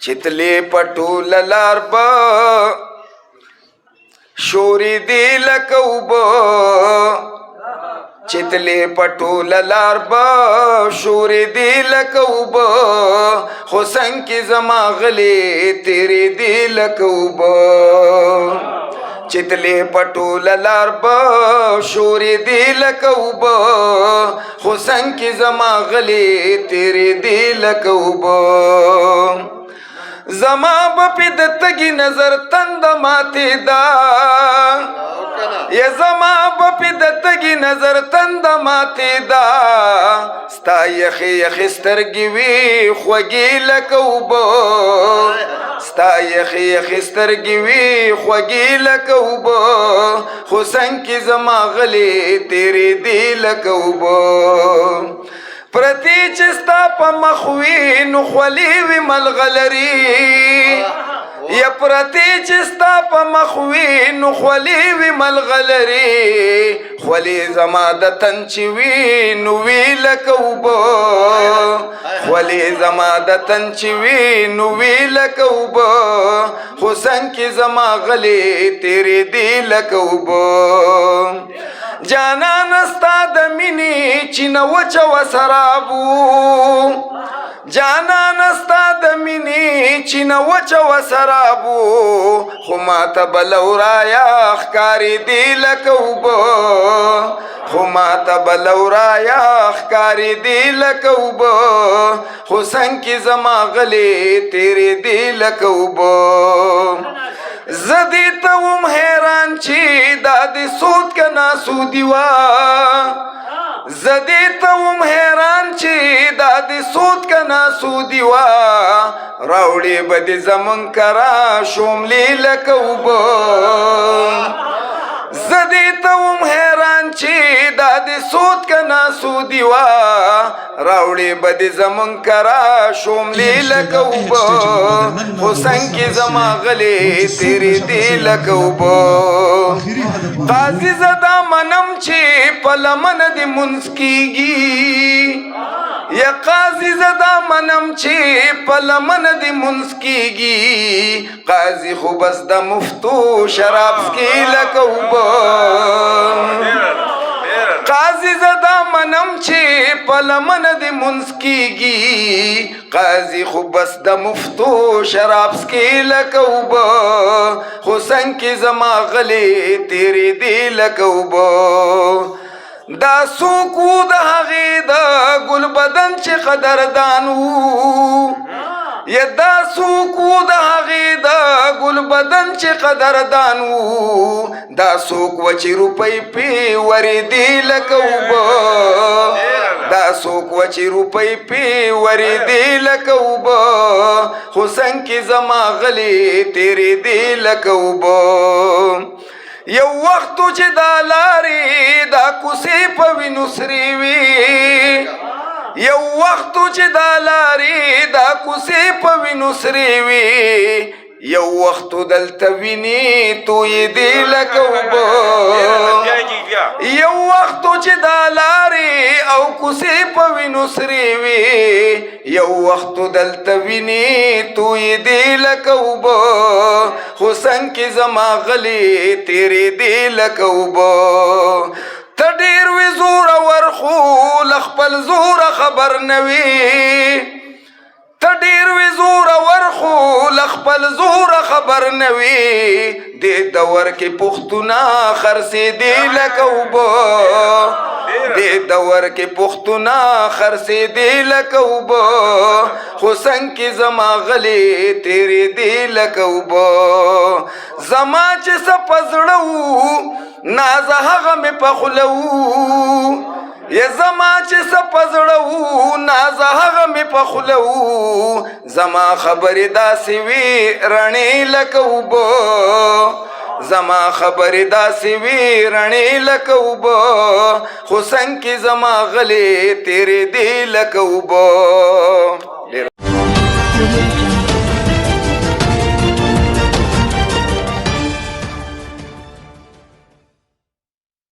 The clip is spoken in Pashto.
چتلی پټول لار به شوري دی لکه اوبه چتلی پټول لار به شوري دی لکه اوبه خو څنګ کې زما غلې تیرې دی لکه اوبه چتلی پټول لار به شوري دی لکه اوبه خو څنګ کې زما غلې تیرې دی لکه اوبه زما بپی د تگی نظر تند ماتی دا یا زما بپی د تگی نظر تند ماتی دا ستا یخی یخی سترگی وی خوگی لکوبو ستا یخی یخی سترگی وی خوگی لکوبو خو څنګ کې زما غلی تیری دی لکوبو پرتی چستا پا مخوی نخولی وی ملغلری یا پرتی چستا پا مخوی نخولی وی ملغلری خولی زما د تنچوی نوی لکوبو خولی زما د تنچوی نوی لکوبو خو څنګ کې زما غلی تیری دی لکوبو جانا نستا د مینی چینه وچه و سرابو جانا نستا د مینی چینه وچه و سرابو خو ما ته بلورایا ښکارې دی لکه اوبه خو ما ته بلورایا ښکارې دی لکه اوبه خو څنګ کې زما غلې تیرې دی لکه اوبه زدی ته وم حیران چې دا د سود که ناسودي وه زدی ته وم حیران چې دا د سود که ناسودي وه راوړې به د زمونږ کره شوملې لکه اوبه زدی ته وم حیران چې دا د سود که ناسودي وه راوړې به د زمونږ کره شوملې لکه اوبه خو څنګ کې زما غلې تیرې دی لکه اوبه قاضي زه دا منم چې په لمنه دې منځ کېږي یا قاضي زه دا منم چې په لمنه دې منځ کېږي قاضي خو بس د مفتو شراب څکي لکه اوبه قاضي زه دا منم چې په لمنه دې منځ کېږي قاضي خو بس د مفتو شراب څکي لکه اوبه خو څنګ کې زما غلې تیرې دی لکه اوبه دا څوک و د هغې د ګل بدن چې قدردان وو یا دا څوک و د هغې د ګل بدن چې قدردان وو دا څوک و چې روپۍ پې ورېدې لکه اوبه دا څوک و چې روپۍ پې ورېدې لکه اوبه خو څنګ کې زما غلې تېرېدې لکه اوبه یو وختو چې دا لارې دا کوڅې په وینو سرې وي یو وختو چې دا لارې دا کوڅې په وینو سرې وي یو وختو دلته وینې تویېدې لکه اوبه یو وختو چې دا لارې او کوڅې په وینو سرې وي یو وختو دلته وینې تویېدې لکه اوبه خو څنګ کې زما غلې تېرېدې لکه اوبه ته ډېر وې زورور خو له خپل زوره خبر نه وې ته ډېر وې زورور خو له خپل زوره خبر نه وې دې دور کې پښتونه خرڅېدې لکه اوبه دې دور کې پښتونه خرڅېدې لکه اوبه خو څنګ کې زما غلې تېرېدې لکه اوبه زما چې څه په زړه وو نازه هغه مې په خوله وو یا زما چې څه په زړه وو نازه هغه مې په خوله وو زما خبرې داسې وې رڼې لکه اوبه زما خبرې داسې وې رڼې لکه اوبه خو څنګ کې زما غلې تېرېدې لکه اوبه